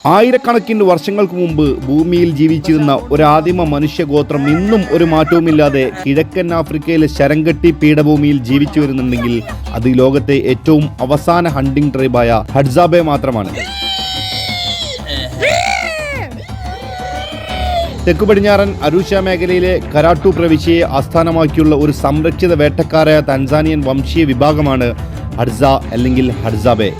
ആയിരക്കണക്കിന് വർഷങ്ങൾക്ക് മുമ്പ് ഭൂമിയിൽ ജീവിച്ചിരുന്ന ഒരാദിമ മനുഷ്യഗോത്രം ഇന്നും ഒരു മാറ്റവുമില്ലാതെ കിഴക്കൻ ആഫ്രിക്കയിലെ ശരംഗട്ടി പീഠഭൂമിയിൽ ജീവിച്ചു വരുന്നുണ്ടെങ്കിൽ അത് ലോകത്തെ ഏറ്റവും അവസാന ഹണ്ടിംഗ് ട്രൈബായ ഹഡ്സാബെ മാത്രമാണ്. തെക്കു പടിഞ്ഞാറൻ അരൂഷ മേഖലയിലെ കരാട്ടു പ്രവിശ്യയെ ആസ്ഥാനമാക്കിയുള്ള ഒരു സംരക്ഷിത വേട്ടക്കാരായ തൻസാനിയൻ വംശീയ വിഭാഗമാണ് ഹഡ്സ അല്ലെങ്കിൽ ഹഡ്സാബെ.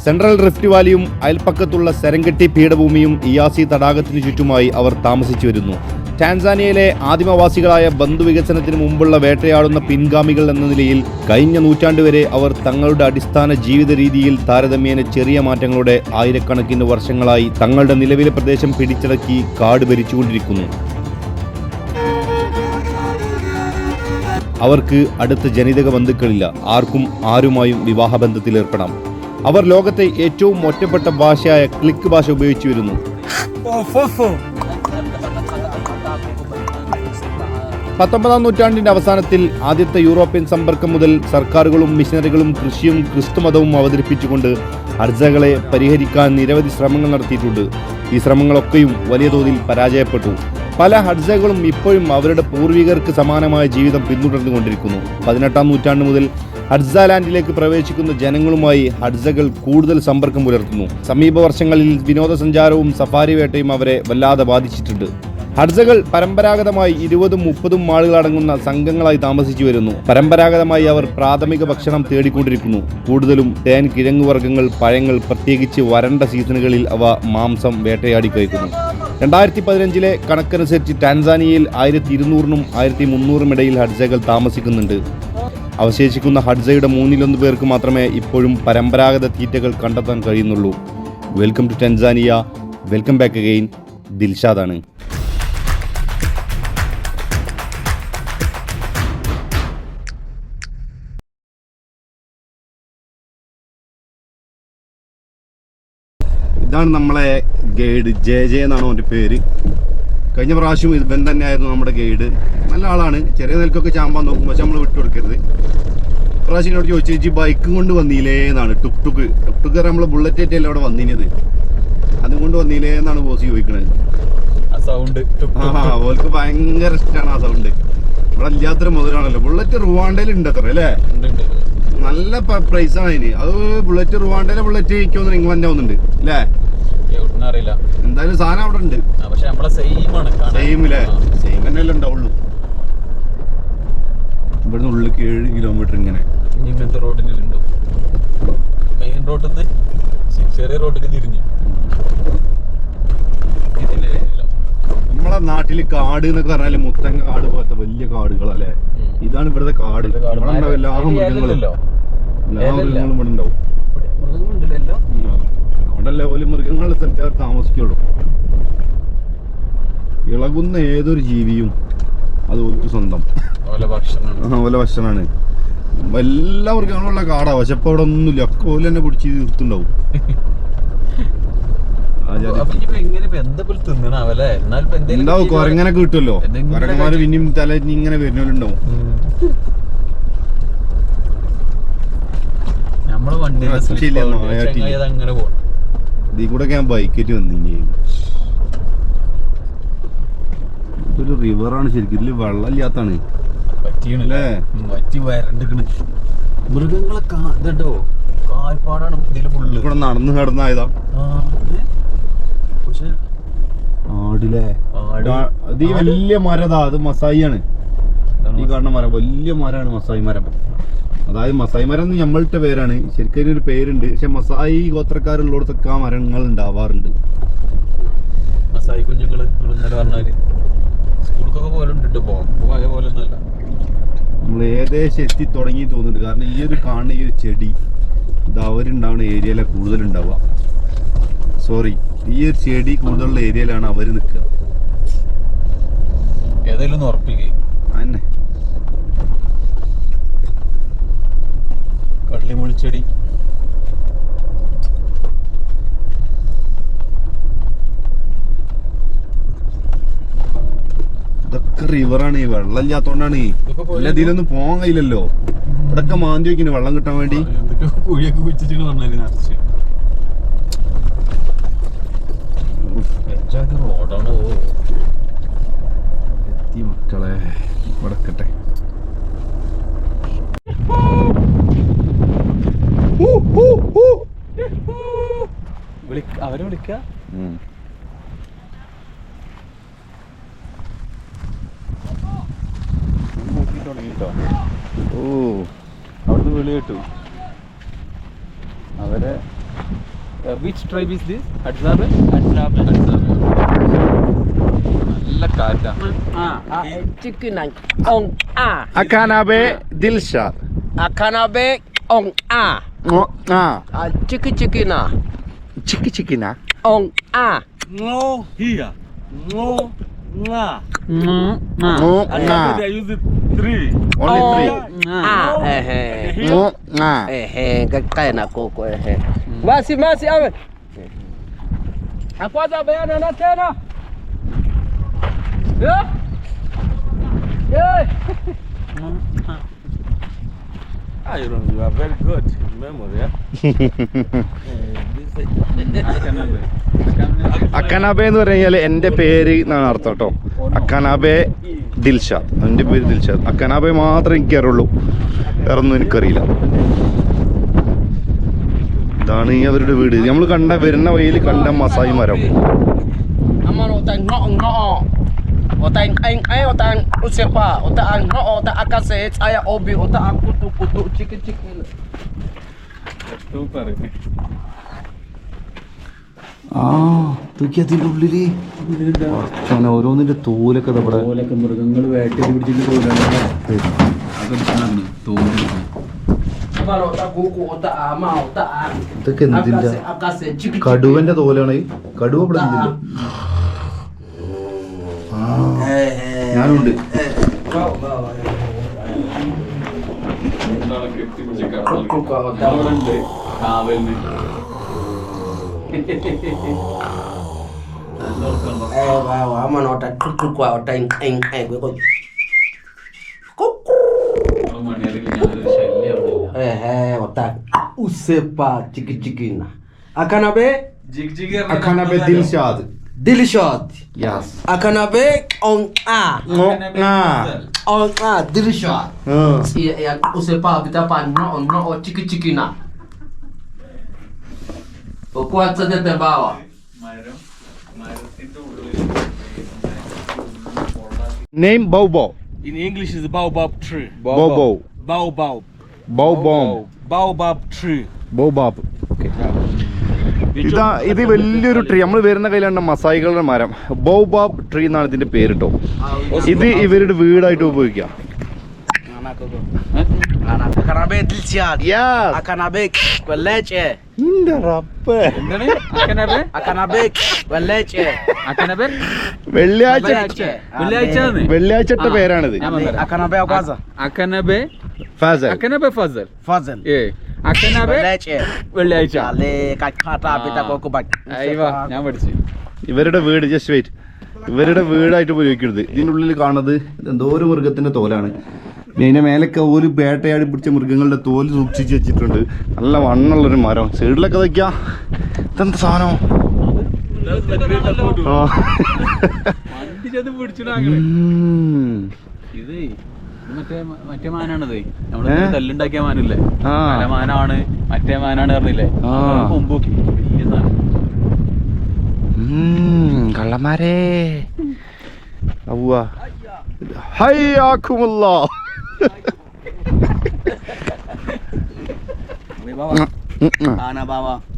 സെൻട്രൽ റിഫ്റ്റ് വാലിയും അയൽപ്പക്കത്തുള്ള സെരംഗട്ടി പീഠഭൂമിയും ഇയാസി തടാകത്തിനു ചുറ്റുമായി അവർ താമസിച്ചു വരുന്നു. ടാൻസാനിയയിലെ ആദിമവാസികളായ ബന്ധുവികസനത്തിന് മുമ്പുള്ള വേട്ടയാടുന്ന പിൻഗാമികൾ എന്ന നിലയിൽ കഴിഞ്ഞ നൂറ്റാണ്ട് വരെ അവർ തങ്ങളുടെ അടിസ്ഥാന ജീവിത രീതിയിൽ താരതമ്യേന ചെറിയ മാറ്റങ്ങളോടെ ആയിരക്കണക്കിന് വർഷങ്ങളായി തങ്ങളുടെ നിലവിലെ പ്രദേശം പിടിച്ചടക്കി കാട് ഭരിച്ചുകൊണ്ടിരിക്കുന്നു. അവർക്ക് അടുത്ത ജനിതക ബന്ധുക്കളില്ല. ആർക്കും ആരുമായും വിവാഹബന്ധത്തിലേർപ്പെടാം. അവർ ലോകത്തെ ഏറ്റവും ഒറ്റപ്പെട്ട ഭാഷയായ ക്ലിക്ക് ഭാഷ ഉപയോഗിച്ചു വരുന്നു. 19-ാം നൂറ്റാണ്ടിന്റെ അവസാനത്തിൽ ആദ്യത്തെ യൂറോപ്യൻ സമ്പർക്കം മുതൽ സർക്കാരുകളും മിഷനറികളും കൃഷിയും ക്രിസ്തുമതവും അവതരിപ്പിച്ചുകൊണ്ട് ഹഡ്സകളെ പരിഹരിക്കാൻ നിരവധി ശ്രമങ്ങൾ നടത്തിയിട്ടുണ്ട്. ഈ ശ്രമങ്ങളൊക്കെയും വലിയ തോതിൽ പരാജയപ്പെട്ടു. പല ഹഡ്സകളും ഇപ്പോഴും അവരുടെ പൂർവികർക്ക് സമാനമായ ജീവിതം പിന്തുടർന്നുകൊണ്ടിരിക്കുന്നു. 18-ാം നൂറ്റാണ്ട് മുതൽ ഹഡ്സാലാൻഡിലേക്ക് പ്രവേശിക്കുന്ന ജനങ്ങളുമായി ഹഡ്സകൾ കൂടുതൽ സമ്പർക്കം പുലർത്തുന്നു. സമീപ വർഷങ്ങളിൽ വിനോദസഞ്ചാരവും സഫാരി വേട്ടയും അവരെ വല്ലാതെ ബാധിച്ചിട്ടുണ്ട്. ഹഡ്സകൾ പരമ്പരാഗതമായി 20-30 ആളുകളടങ്ങുന്ന സംഘങ്ങളായി താമസിച്ചു വരുന്നു. പരമ്പരാഗതമായി അവർ പ്രാഥമിക ഭക്ഷണം തേടിക്കൊണ്ടിരിക്കുന്നു. കൂടുതലും തേൻ, കിഴങ്ങുവർഗ്ഗങ്ങൾ, പഴങ്ങൾ, പ്രത്യേകിച്ച് വരണ്ട സീസണുകളിൽ അവ മാംസം വേട്ടയാടി കഴിക്കുന്നു. 2015-ലെ കണക്കനുസരിച്ച് ടാൻസാനിയയിൽ 1200-നും 1300-നും ഇടയിൽ ഹഡ്സകൾ താമസിക്കുന്നുണ്ട്. അവശേഷിക്കുന്ന ഹഡ്സയുടെ 1/3 പേർക്ക് മാത്രമേ ഇപ്പോഴും പരമ്പരാഗത തീറ്റകൾ കണ്ടെത്താൻ കഴിയുന്നുള്ളൂ. Welcome to Tanzania. Welcome back again. ദിൽഷാദാണ്. ഇതാണ് നമ്മളെ ഗൈഡ്. ജെ എന്നാണ് അവൻ്റെ പേര്. കഴിഞ്ഞ പ്രാവശ്യം ഇവൻ തന്നെയായിരുന്നു നമ്മുടെ ഗൈഡ്. നല്ല ആളാണ്. ചെറിയ നിലക്കൊക്കെ ചാമ്പാൻ നോക്കും, പക്ഷെ നമ്മൾ വിട്ടുകൊടുക്കരുത്. പ്രാവശ്യം എന്നോട് ചോദിച്ചു ബൈക്കും കൊണ്ട് വന്നില്ലേ എന്നാണ്. ടുക്ക് നമ്മളെ ബുള്ളറ്റ് ആയിട്ടല്ലേ അവിടെ വന്നിനത്, അതുകൊണ്ട് വന്നില്ലേ എന്നാണ് ബോസ് ചോദിക്കണത്. ഓൾക്ക് ഭയങ്കര ഇഷ്ടമാണ് ആ സൗണ്ട്. ഇവിടെ ഇല്ലാത്തൊരു മുതലാണല്ലോ. ബുള്ളറ്റ് റുവാണ്ടയിൽ ഉണ്ട് അത്ര അല്ലേ? നല്ല പ്രൈസാണ് അതിന്. അത് ബുള്ളറ്റ് റുവാണ്ടയിലെ ബുള്ളറ്റ് എനിക്കൊന്നും ഇംഗ്ലണ്ട് ആവുന്നുണ്ട് അല്ലേ? അറിയില്ല. എന്തായാലും സാധനം അവിടെ ഉണ്ട്. സെയിം അല്ലേ? സെയിം തന്നെയല്ലേ ഉണ്ടാവുള്ളൂ. ഇവിടുന്ന് ഉള്ളിലേക്ക് 7 കിലോമീറ്റർ ഇങ്ങനെ ഇങ്ങനത്തെ റോഡിനുണ്ടോ? മെയിൻ റോഡിൽ നിന്ന് ചെറിയ റോഡിൽ തിരിഞ്ഞു. നമ്മളെ നാട്ടില് കാട് എന്നൊക്കെ പറഞ്ഞാല് മുത്തൻ കാട് പോലത്തെ വലിയ കാടുകളല്ലേ? ഇതാണ് ഇവിടുത്തെ കാട്. എല്ലാ മൃഗങ്ങളും ഇവിടെ ഉണ്ടാവും. അവിടെല്ലേ പോലെ മൃഗങ്ങളുടെ സ്ഥലത്ത് അവർ താമസിക്കുള്ളൂ. ഇളകുന്ന ഏതൊരു ജീവിയും അത് ഓർക്ക് സ്വന്തം. ഓല ഭക്ഷണമാണ്. എല്ലാ മൃഗങ്ങളുള്ള കാടാ. പക്ഷെ ഇപ്പൊ അവിടെ ഒന്നുമില്ല. ഒക്കെ ഓല തന്നെ പിടിച്ച് നിർത്തുണ്ടാവും. ഉണ്ടാവും. കൊരങ്ങനൊക്കെ കിട്ടുമല്ലോ. കൊരങ്ങന്മാര് പിന്നെയും തല ഇങ്ങനെ വരുന്നവരുണ്ടാവും. ഇതിൽ കൂടെ ഞാൻ ബൈക്കേറ്റ് വന്നിനി. ഇതൊരു റിവറാണ് ശരിക്കും. ഇതില് വെള്ളം ഇല്ലാത്താണ് അല്ലേ? മൃഗങ്ങളൊക്കെ കാൽപ്പാടാണ് ഇവിടെ നടന്ന് കിടന്നായതാ. ആടില്ലേ? അത് ഈ വലിയ മരതാ. അത് മസായിയാണ്. ഈ കാണുന്ന മരം വലിയ മരമാണ് മസായി മരം. അതായത് മസായി മരം എന്ന് നമ്മളുടെ പേരാണ്. ശരിക്കും അതിനൊരു പേരുണ്ട്. പക്ഷെ മസായി ഗോത്രക്കാരുള്ളിടത്തൊക്കെ ആ മരങ്ങൾ ഉണ്ടാവാറുണ്ട്. മസായി കുഞ്ഞുങ്ങള് നമ്മൾ ഏകദേശം എത്തി തുടങ്ങി തോന്നുന്നുണ്ട്. കാരണം ഈ ഒരു കാണുന്ന ഈ ഒരു ചെടി ഇത് അവരുണ്ടാവുന്ന ഏരിയയിലാണ് കൂടുതലുണ്ടാവുക. ഈ ഒരു ചെടി കൂടുതലുള്ള ഏരിയയിലാണ് അവര് നിൽക്കുക. ഏതായാലും ഉറപ്പിക്കുക തന്നെ. കള്ളിമുളിച്ചെടി ഇതൊക്കെ റിവറാണ്. ഈ വെള്ളം ഇല്ലാത്തോണ്ടാണ്. ഇതിലൊന്നും പോകാൻ കഴിയില്ലല്ലോ. ഇവിടൊക്കെ മാന്തി വെക്കുന്നു വെള്ളം കിട്ടാൻ വേണ്ടി. കുഴിയൊക്കെ കുഴിച്ചിട്ട് പറഞ്ഞാല് നിറച്ച് റോഡാണ്. എത്തി മക്കളെ, വടക്കട്ടെ. അവരെ വിളിക്ക. തുടങ്ങിട്ടോ. ഓ, അവിടുന്ന് വിളി കേട്ടു. അവരെ വിച്ച് ട്രൈബ് ഈസ് ദിസ്? അഡ്സാബ്. നല്ല കാറ്റാ. അക്കാനാബെ Dilshad. Akanabe ong chicky chickina ong No here. No nga. They use it 3. Only 3. kaya na koko Masi awe akwaza bayana na tena You are very good in memory. അക്കനാബെ എന്ന് പറഞ്ഞാൽ എൻ്റെ പേര് എന്നാണ് അർത്ഥം കേട്ടോ. അക്കനാബെ ദിൽഷാദ്, എൻ്റെ പേര് ദിൽഷാദ്. അക്കനാബെ മാത്രമേ എനിക്കറിയുള്ളൂ, വേറെ ഒന്നും എനിക്കറിയില്ല. ഇതാണ് അവരുടെ വീട്. നമ്മൾ കണ്ട വരുന്ന വഴിയിൽ കണ്ട മസായി മരം. Otan otan usepa otan no otan akase saya obi otan kutu chicken. Super. അതിന്റെ ഉള്ളില് ഓരോന്നിന്റെ തോലൊക്കെ മൃഗങ്ങൾ വേട്ടയിൽ പിടിച്ചിട്ട് ഇതൊക്കെ എന്തിന്റെ കടുവന്റെ തോലാണ്. കടുവ ഇവിടെ എന്തില്ല. ഞാനുണ്ട്. Usepa chickina Akanabe Dilshad. Yes. Akanabe on Dilshad. Ya usepa bita pan no chickina. Okuat sa de bawa. Name Bobo. In English is baobab tree. Bobo. Baobab. Baobab tree. Baobab. Okay. ഇത് വലിയൊരു tree. നമ്മൾ വരുന്ന കയ്യിലാണ് മസായികളുടെ മരം. ബൗബാബ് tree എന്നാണ് ഇതിന്റെ പേര് കേട്ടോ. ഇത് ഇവരുടെ വീടായിട്ട് ഉപയോഗിക്കാം. Akanabe Dilshad. Akanabe Waleche. വെള്ളിയാഴ്ച പേരാണിത്. ഞാൻ പഠിച്ചു. ഇവരുടെ വീട് ജസ്റ്റ് വെയിറ്റ്, ഇവരുടെ വീടായിട്ട് ഉപയോഗിക്കരുത്. ഇതിൻ്റെ ഉള്ളിൽ കാണുന്നത് എന്തോ ഒരു മൃഗത്തിന്റെ തോലാണ്. ഇതിന്റെ മേലൊക്കെ ഒരു വേട്ടയാടി പിടിച്ച മൃഗങ്ങളുടെ തോല് സൂക്ഷിച്ച് വെച്ചിട്ടുണ്ട്. നല്ല വണ്ണുള്ളൊരു മരം സൈഡിലൊക്കെ വയ്ക്കാം. ഇതെന്താ സാധനം? മറ്റേ മാനാണത്. നമ്മള് തല്ലുണ്ടാക്കിയ മാനല്ലേ, മാനാണ് മറ്റേ മാനാണ് പറഞ്ഞില്ലേ. കൊമ്പോക്കി വലിയ സാധനം. കള്ളന്മാരേ ഹയ്യാക്കുമുല്ലാ.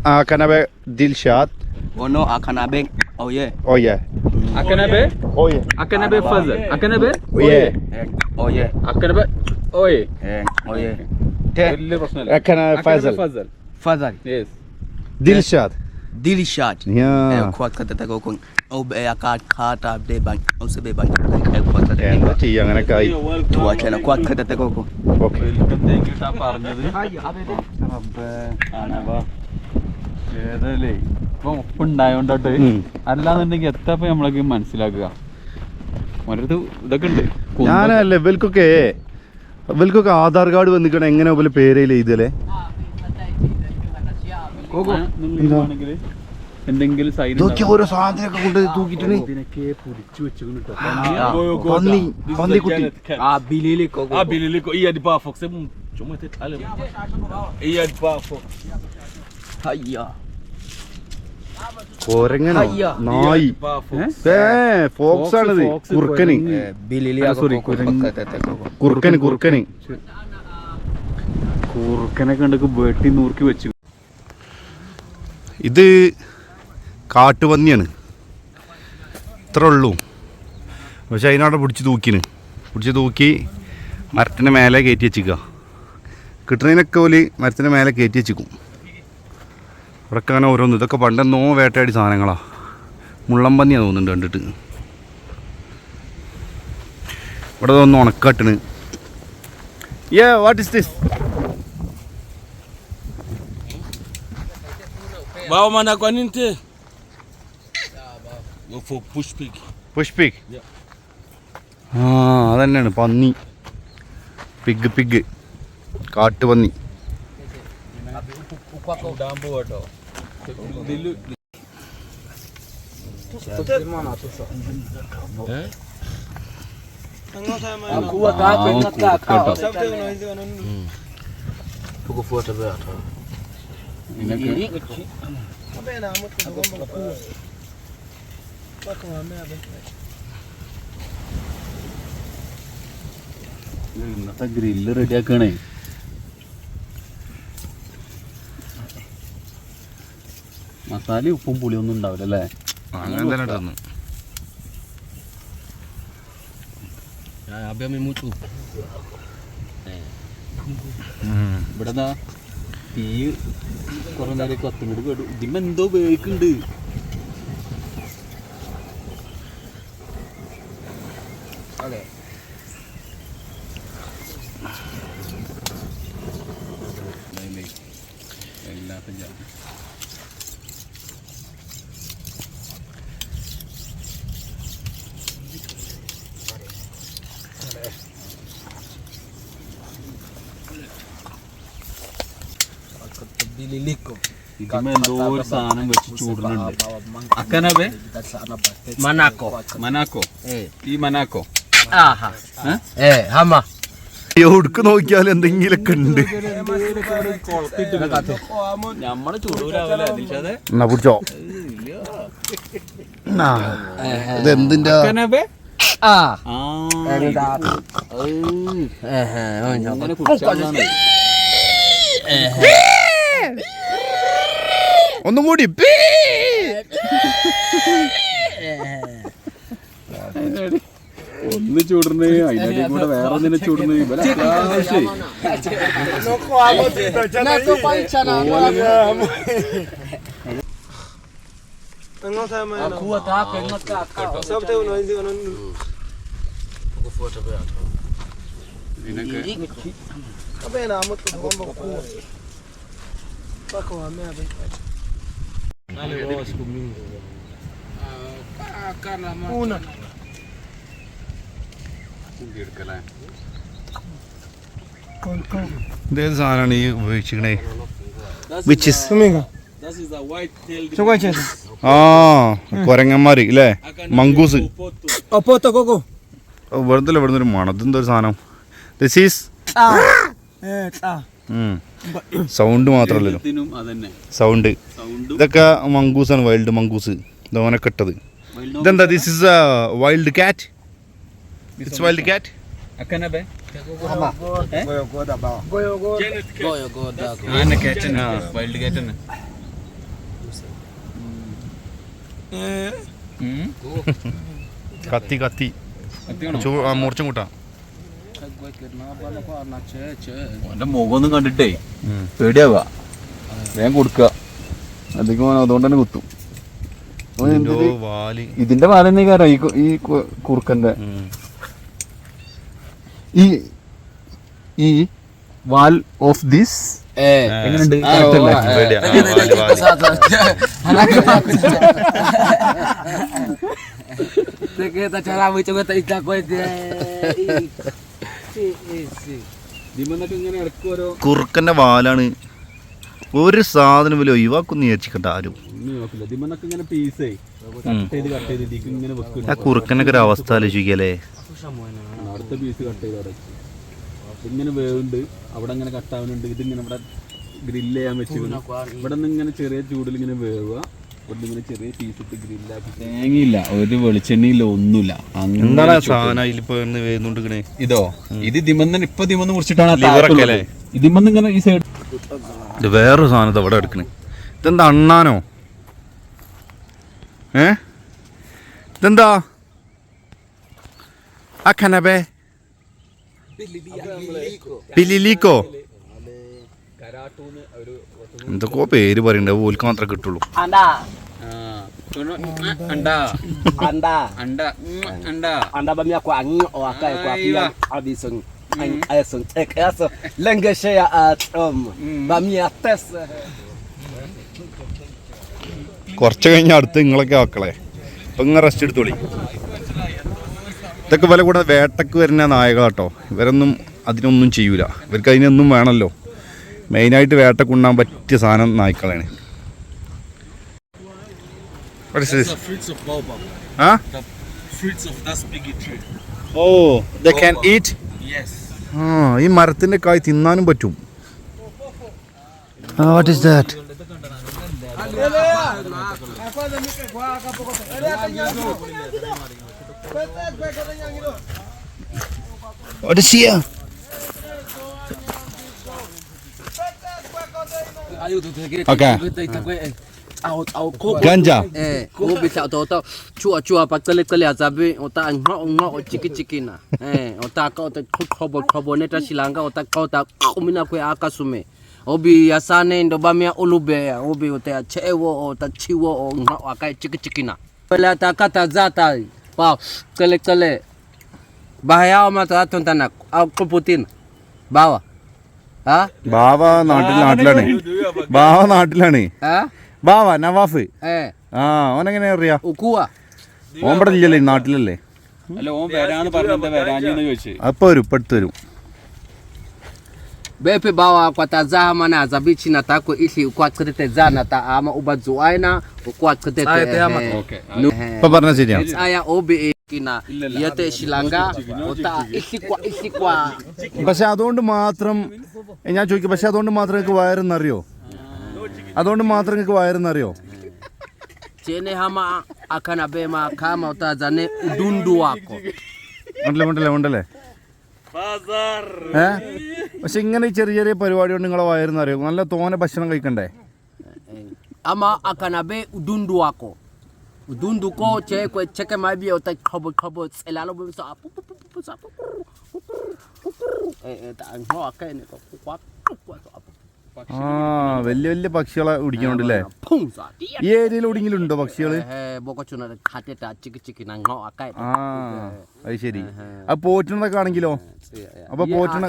Akanabe Dilshad. Oh no, Akanabe. Oh yeah. Oh yeah. Akanabe. Oh yeah. Akanabe Fazal. Akanabe. Oh yeah. Oh yeah. Akanabe. Oh yeah. Oh yeah. വലിയ പ്രശ്നമല്ല. Akanabe Fazal. Fazal. Yes. Dilshad. Dilshad. Yeah. Kuat kata tak kau. Oh be akad kata be bang. Oh sebe bang. എന്താ ചെയ്യാ അങ്ങനൊക്കെ ആയി. Tuacha kuat kata tak kau. Okay. പറഞ്ഞത് ഏതല്ലേ ഇപ്പൊ ഉപ്പുണ്ടായോണ്ടോട്ട്. അല്ലാന്നുണ്ടെങ്കിൽ എത്തപ്പോ നമ്മളൊക്കെ മനസ്സിലാക്കുക. ഒരിടത്ത് ഇതൊക്കെ ഉണ്ട്. ഞാനല്ലേ ഇവൽക്കൊക്കെ ആധാർ കാർഡ് വന്നിക്കണ എങ്ങനെ പോലെ പേരയില്ല ഇതല്ലേ. നിങ്ങളാണെങ്കിൽ എന്തെങ്കിലും സൈഡ് ഓരോ സാധനമൊക്കെ കൊണ്ട് തൂക്കിട്ടാണ് ഇതിനൊക്കെ പൊരിച്ചു വെച്ചിട്ട് പന്നിക്കുട്ടി. കൊരങ്ങനോ നായി ഫോക്സ് ആണിത്. കുറുക്കന് കുറുക്കന് കുറുക്കന് കുറുക്കനൊക്കെ ഉണ്ടൊക്കെ വെട്ടി നൂർക്കി വെച്ചു. ഇത് കാട്ടുപന്നിയാണ്, ഇത്ര ഉള്ളൂ. പക്ഷെ അതിനവിടെ പിടിച്ച് തൂക്കി മരത്തിൻ്റെ മേലെ കയറ്റി വെച്ചിക്കുക. കിട്ടുന്നതിനൊക്കെ ഓല് മരത്തിൻ്റെ മേലെ കയറ്റി വെച്ചിക്കും. ഇവിടെയൊക്കെ അങ്ങനെ ഓരോന്ന്. ഇതൊക്കെ പണ്ടെന്നോ വേട്ടയാടി സാധനങ്ങളാണ്. മുള്ളംപന്നിയാണ് തോന്നുന്നുണ്ട് കണ്ടിട്ട്. ഇവിടെ ഒന്ന് ഉണക്കാട്ടണ്. What is this? Bawa mana kau ni tu? Go for push pig. Push pig. ആ അതന്നെയാണ് പന്നി. പിഗ് കാട്ടുപന്നി. Dambu atau? Dilu. Aku tak pernah tak. Aku foto berapa? ഇന്നത്തെ ഗ്രില്ല് റെഡിയാക്കണേ. മസാല ഉപ്പും പുളിയൊന്നും ഉണ്ടാവില്ല അല്ലേ? അങ്ങനെ തന്നെ തന്നു. Habis ambil mutu. ഇവിടെ തീ കുറെ നേരം കത്തുന്നത് കേട്ടു. ഇതിമ്മ എന്തോ വേക്കുണ്ട്. ഇതിമ്മ എന്തോ ഒരു സാധനം വെച്ച് ചൂടുന്നുണ്ട്. അക്കനബേ മനാക്കോ ഈ മനാക്കോ Hama. എവിടേക്ക് നോക്കിയാലും എന്തെങ്കിലുമൊക്കെ ഉണ്ട്. നമ്മളെ ചൂടൂരാവല്ലേ ദിൽഷാദേ? എന്നാ പിടിച്ചോ. ഇത് എന്തിന്റെ അങ്ങനെ കുടിച്ചാലാണ്. ഒന്നും കൂടി. ഒന്ന് ചൂടുന്നേ അതിനടി കൂടെ വേറെ ഒന്നിനെ ചൂടുന്നേ. Aku tak pernah tak. Aku foto berapa? Apa yang nama tu? Pakai apa apa? Nalos kuming. Kan lama. Una. ഇതേത് സാധനമാണ് ഈ ഉപയോഗിച്ചിരിക്കണേ? കൊരങ്ങന്മാര് ഇല്ലേ? മങ്കൂസ്. വെറുതെ ഒരു മണത്തിന്റെ ഒരു സാധനം. ദിസ് ഈസ് സൗണ്ട് മാത്രമല്ലല്ലോ, സൗണ്ട്. ഇതൊക്കെ മങ്കൂസാണ്, വൈൽഡ് മങ്കൂസ്. ഇതോനൊക്കെ ഇട്ടത്. ഇതെന്താ? ദിസ് ഇസ് എ വൈൽഡ് കാറ്റ്. ഇറ്റ്സ് വൈൽഡ് കാറ്റ്. അക്കനബേ വൈൽഡ് കാറ്റ് തന്നെ. കത്തി മൂർച്ചം കൂട്ടാ. ഓന്റെ മുഖമൊന്നും കണ്ടിട്ടേ പേടിയാവുക. വേഗം കൊടുക്കുക. അധികം അതുകൊണ്ട് തന്നെ കുത്തും. ഇതിന്റെ പാല തന്നെ കാരണം ഈ കുറുക്കന്റെ ഈ വാൽ ഓഫ് ദിസ് എങ്ങനെയുണ്ട്? Kita cara mencoba tak ikat kau itu. ഇങ്ങനെ ഇടയ്ക്ക് ഓരോ കുറുക്കന്റെ വാലാണ് ഒരു സാധനം പോലും ഒഴിവാക്കുന്നു വിചാരിച്ചിട്ട് ആരും. ഒന്നും നോക്കില്ല. ഇതിമന്നൊക്കെ ഇങ്ങനെ പീസേ കട്ട് ചെയ്ത് ഇതിക്ക് ഇങ്ങനെ വെക്കുന്നു. ആ കുറുക്കനൊക്കെ ഒരു അവസ്ഥ ആലോചിക്കല്ലേ. അടുത്ത പീസ് കട്ട് ചെയ്ത് അവിടെ ഇങ്ങനെ വേവുണ്ട്, അവിടെ ഇങ്ങനെ കട്ടാവുന്നുണ്ട്. ഇതിങ്ങനെ ഇവിടെ ഗ്രില്ല് ചെയ്യാൻ വെച്ചു. ഇവിടെ നിന്ന് ഇങ്ങനെ ചെറിയ ചൂടിൽ ഇങ്ങനെ വേവുക, ഇവിടെ ഇങ്ങനെ ചെറിയ പീസ് ഇട്ട് ഗ്രില്ലാക്കി. തേങ്ങയില്ല, ഒരു വെളിച്ചെണ്ണയില്ല, ഒന്നുമില്ല. എന്താണ് സാധനം ഇതിലിപ്പോ വേവുന്നുണ്ട്? ഇതോ ഇത് ഇതിമന്ന് ഇപ്പൊ ഇതിമന്ന് മുറിച്ചിട്ടാണ് ലിവറൊക്കെ. ഇതിമന്ന് ഇങ്ങനെ ഈ സൈഡ്. ഇത് വേറൊരു സാധനത്തെ ഇവിടെ എടുക്കണേ. ഇതെന്താ അണ്ണാനോ? ഇതെന്താ അഖനബേ പിലിലിക്കോ എന്തൊക്കെയോ പേര് പറയണ്ട, ഓൽക്ക് മാത്രമേ കിട്ടുള്ളൂ. Anda bamia kwa ngo akai kwa pia abison aison eso lengeshe ya bamia tes കുറച്ച് കഴിഞ്ഞ അടുത്ത് നിങ്ങളൊക്കെ ആക്കളെ. ഇപ്പൊ ഇങ്ങനെ റെസ്റ്റ് എടുത്തോളി. ഇതൊക്കെ വില കൂടെ വേട്ടക്ക് വരുന്ന നായകളാട്ടോ. ഇവരൊന്നും അതിനൊന്നും ചെയ്യൂല. ഇവർക്ക് അതിനൊന്നും വേണമല്ലോ. മെയിനായിട്ട് വേട്ടക്ക് ഉണ്ണാൻ പറ്റിയ സാധനം നായ്ക്കളാണ്. fruits of baobab. Huh? The fruits of that big tree. Oh, they can eat? Yes. ഈ മരത്തിന്റെ കായ് തിന്നാനും പറ്റും. What is that? What is here? Okay. Ganja. Ubi sa to chua pag tali azabi ota ngo chiki na. Ota ka ota khobo neta silanga ota ka ota kumina ko akasume. Obi yasane ndo bamia ulube obi ota chewo ota chiwo ngo akai chiki na. Pela ta kata zata pa kale bahaya mata tontanak akuputin bawa. ബാവ നാട്ടിലാണ്. ബാവ Nawaf. ഓനെങ്ങനെ അറിയാ? ഓൻ ഇവിടെ ഇല്ലല്ലേ, നാട്ടിലല്ലേ? അല്ല, ഓൻ വരാന്ന് പറഞ്ഞത് വരാഞ്ഞെന്ന് ചോദിച്ചു. അപ്പൊ വരും, ഇപ്പൊ എടുത്ത് വരും. Bepe bawa kwa tazama na zabichi na tako ishi kwa tkete zana ta ama ubazuaina kwa tkete Okay. ഇപ്പൊ പറഞ്ഞ ശരിയാ. aya obi kina yete shilanga ota ishi kwa പക്ഷെ അതുകൊണ്ട് മാത്രം ഞാൻ ചോദിക്കും, പക്ഷെ അതുകൊണ്ട് മാത്രം നിങ്ങൾക്ക് വയറെന്നറിയോ? അതുകൊണ്ട് മാത്രം നിങ്ങൾക്ക് വയറെന്നറിയോ? chene hama akana bema kama utazane udundu wako ഉണ്ടല്ലേ. പക്ഷെ ഇങ്ങനെ ചെറിയ പരിപാടി കൊണ്ട് നിങ്ങളെ വയറെന്നറിയോ? നല്ല തോനെ ഭക്ഷണം കഴിക്കണ്ടേ? ama akana be udundu wako udundu ko cheke mabi ota khobo selalo bo sa ta ngo akane ko kwa വലിയ പക്ഷികളെ പിടിക്കണുണ്ടല്ലേ? ഈ ഏരിയയിൽ എവിടെയെങ്കിലും ഉണ്ടോ പക്ഷികള്? അത് ശരി. അത് പോറ്റുന്നതൊക്കെ ആണെങ്കിലോ? അപ്പൊ പോറ്റണ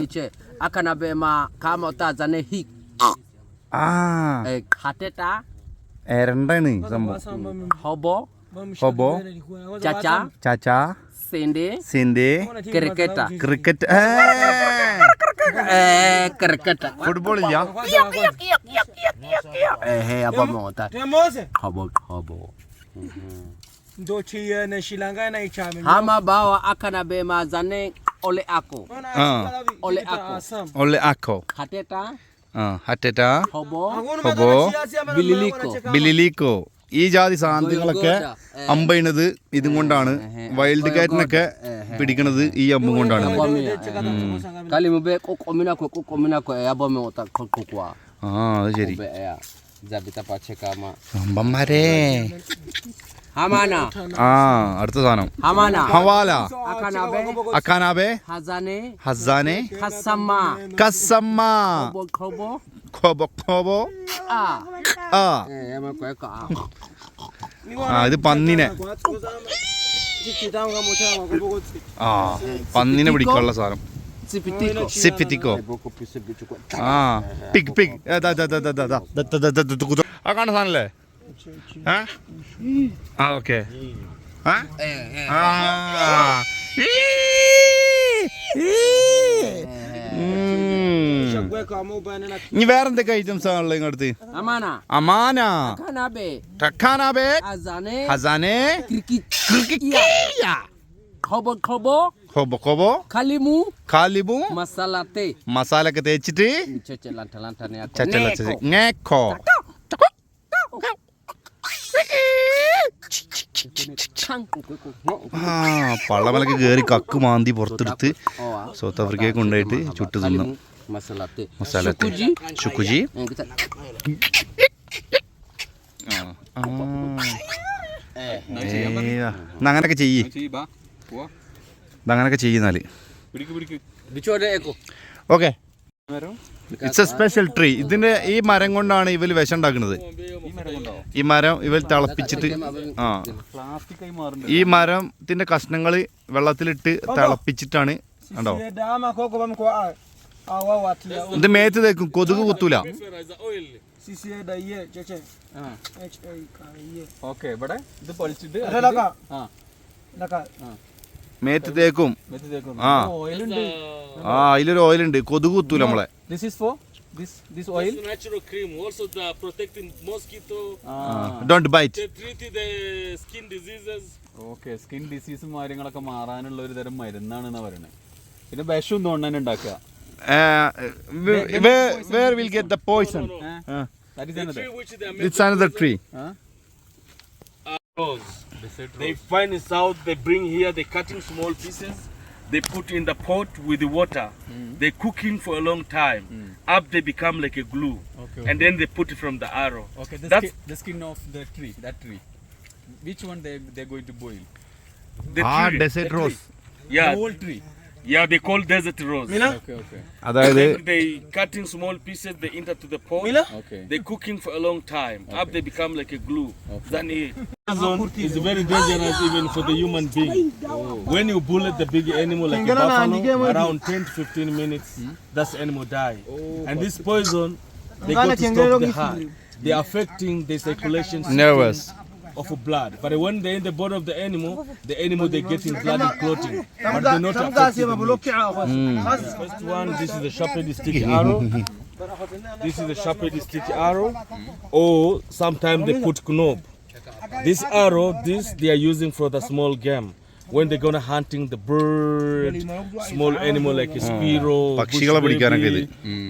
എരണ്ടാണ് സംഭവം. ഹൊബോ, ചാച്ചാ, സിന്റെ, ക്രിക്കറ്റ്. ഫുട്ബോൾ ഇല്ല. apa mo ta hobo Dochi na shilanga na ichame. hama bawa akana be ma zane ole ako hateta hobo ബിലിലിക്കോ. ഈ ജാതി സാധനങ്ങളൊക്കെ അമ്പയണത് ഇതും കൊണ്ടാണ്. വൈൽഡ് കാറ്റിനൊക്കെ പിടിക്കണത് ഈ അമ്പും കൊണ്ടാണ്. kalimube kokomina ko abome ota kokwa അത് ശരി. zabita pacheka ma അമ്പന്മാരെ. hamana അടുത്ത സാധനം hamana ഹവാല, akanabe ഹസാനെ, കസമ്മ, ഖോബോ. ഇത് പന്നിനെ പന്നിനെ പിടിക്കാനുള്ള സാധനം. സിപ്പിറ്റിക്കോ. പിഗ് ആ കാണുന്ന സാധനല്ലേ? Okay. Gwe kamu bana na ഇനി വേറെ എന്തൊക്കെ ഐറ്റംസ് ആണുള്ളത് ഇങ്ങടുത്ത്? Amana. Amana, Kanabe. ടക്കാനാബേ, Azane. ഹസാനെ, Krikikia. Kobo kobo. കൊബോ കൊബോ, Kalimu. കാലിബു, Masalate. Masala ഒക്കെ തേച്ചിട്ട് Cheche lanta lanta ne ako. ചച്ചല ngeko. ആ പള്ളമലക്ക് കയറി കക്ക് മാന്തി പുറത്തെടുത്ത് സൗത്ത് ആഫ്രിക്കയെ കൊണ്ടുപോയിട്ട് ചുട്ടു തിന്നു. Masalate. മസാലത്തെ ഷുക്കുജി. അങ്ങനൊക്കെ ചെയ്യ്, ബാ പോവാ. അങ്ങനൊക്കെ ചെയ്യുന്നാല്. പിടിക്ക് Bichode eko. Okay, it's A special tree. ഇതിന്റെ ഈ മരം കൊണ്ടാണ് ഇവർ വിഷം ഉണ്ടാക്കുന്നത്. ഈ മരം ഇവർ തിളപ്പിച്ചിട്ട് പ്ലാസ്റ്റിക് ആയി മാറുന്നുണ്ട്. ഈ മരത്തിന്റെ കഷ്ണങ്ങൾ വെള്ളത്തിലിട്ട് തിളപ്പിച്ചിട്ടാണ് കണ്ടോ. Sisi dama koko bamko awa watia. ഇത് മേത്ത് തേക്കും, കൊതുക് കുത്തൂല. Sisi da ye cheche. H A K ye. Okay, ഇവിടെ ഇത് പൊളിച്ചിട്ട് Ada laka. ആ Laka. മേത്ത് തേക്കും. മെത്തി തേക്കുന്നു. ആ. ഓയിൽ ഉണ്ട്. അതിലൊരു ഓയിലുണ്ട്, കൊതുക് കുത്തൂല നമ്മളെ. This is for this oil. It's natural cream, also the protecting mosquito. Don't bite. They treat the skin diseases. Okay, skin ഡിസീസും കാര്യങ്ങളൊക്കെ മാറാനുള്ള ഒരു തരം മരുന്നാണെന്നാ പറയുന്നത്. പിന്നെ വിഷം തോന്നാൻ ഉണ്ടാക്കുക. Where we'll get the poison? That is The another. tree which they are It's another tree. rose. They find it out, they bring here, they cut in small pieces, they put in the pot with the water, they cook in for a long time, up they become like a glue, Okay, and then they put it from the arrow. Okay, That's the skin of the tree, that tree. Which one they're going to boil? the tree. Desert the rose. tree. Yeah, The whole tree. yeah, they call desert rose. Okay. അതായത് Then they cut in small pieces, they enter to the pot, Okay. they cook in for a long time, up they become like a glue. Then Poison is very dangerous even for the human being. When you bullet the big animal like a buffalo, around 10 to 15 minutes, that animal die. And this poison, they go to stop the heart. They are affecting the circulation system Nervous. of blood. But when they're in the body of the animal they get in blood and clotting. But they're not affecting the meat. First one, this is the sharpened sticky arrow. This is the sharpened sticky arrow. Or sometimes they put knob. This arrow, they are using for the small game. When they're gonna hunting the bird, small animal like a sparrow, പക്ഷികളെ പിടിക്കാനൊക്കെ ഇത്.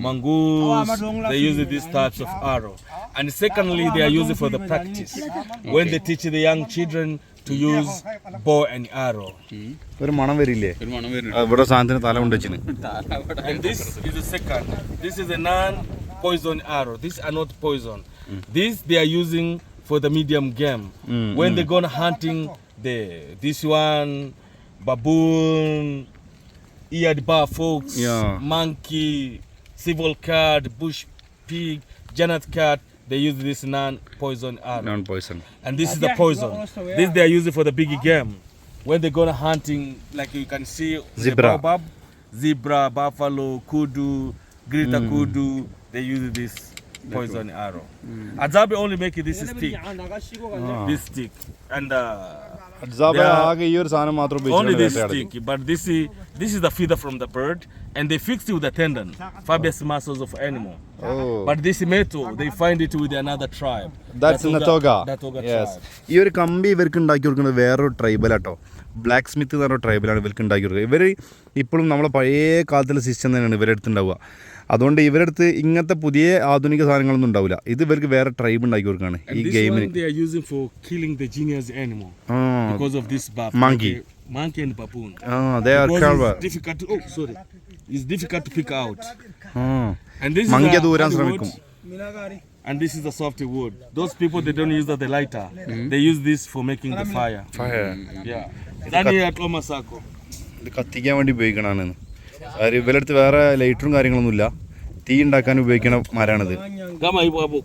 mongoose, they use these types of arrow. And secondly, they are using for the practice. When they teach the young children to use bow and arrow. ഒരു മണം വരില്ലേ? ഒരു മണം ഇവിടെ സാധനത്തിന് തല കൊണ്ട് വെച്ചിന്. And this is the second. This is a non-poison arrow. These are not poison. This they are using for the medium game. When they gonna hunting this one, baboon, eared bar fox, Yeah. monkey, civil cat, bush pig, giant cat. They use this non-poison arrow. Non poison. And this is the poison. This they are using for the big game. When they gonna hunting, like you can see Zebra. the baobab, zebra, buffalo, kudu, greater kudu. They use this poison arrow. Adzabe only make this stick, this stick, and ആകെ ഈ ഒരു സാധനം മാത്രം only this ഉപയോഗിച്ചു. stick. But this is the feather from the bird, and they fix it with the tendon, fibrous muscles of animal. But this metal, they find it with another tribe. That's Natoga. Natoga Yes. tribe. ഈ ഒരു കമ്പി ഇവർക്ക് ഉണ്ടാക്കി കൊടുക്കുന്നത് വേറൊരു ട്രൈബലാട്ടോ. Black Smith എന്ന് പറഞ്ഞ ട്രൈബലാണ് ഇവർക്ക് ഉണ്ടാക്കി കൊടുക്കുക. ഇവർ ഇപ്പോഴും നമ്മളെ പഴയ കാലത്തിലെ സിസ്റ്റം തന്നെയാണ് ഇവരുടെ അടുത്ത് ഉണ്ടാവുക. അതുകൊണ്ട് ഇവരുടെ അടുത്ത് ഇങ്ങനത്തെ പുതിയ ആധുനിക സാധനങ്ങളൊന്നും ഉണ്ടാവില്ല. ഇത് ഇവർക്ക് വേറെ ട്രൈബ് ഉണ്ടാക്കി കൊടുക്കുകയാണ് ഈ ഗെയിമിന്. They are using for killing the genius animal because of this Monkey. Monkey and baboon. They are Because clever. it's difficult to, it's difficult to pick out. And this മങ്കിയെ is the ദൂരാൻ hard ശ്രമിക്കും. wood, and this is the soft wood. Those people, they don't use the lighter. They use this for making the fire. Yeah. Dani atlo masako. ഇത് കത്തിക്കാൻ വേണ്ടി ഉപയോഗിക്കണതാണ്. ഇവരുടെ അടുത്ത് വേറെ ലൈറ്ററും കാര്യങ്ങളൊന്നുമില്ല. തീ ഉണ്ടാക്കാൻ ഉപയോഗിക്കണ മരമാണിത്. Kama hivyo hapo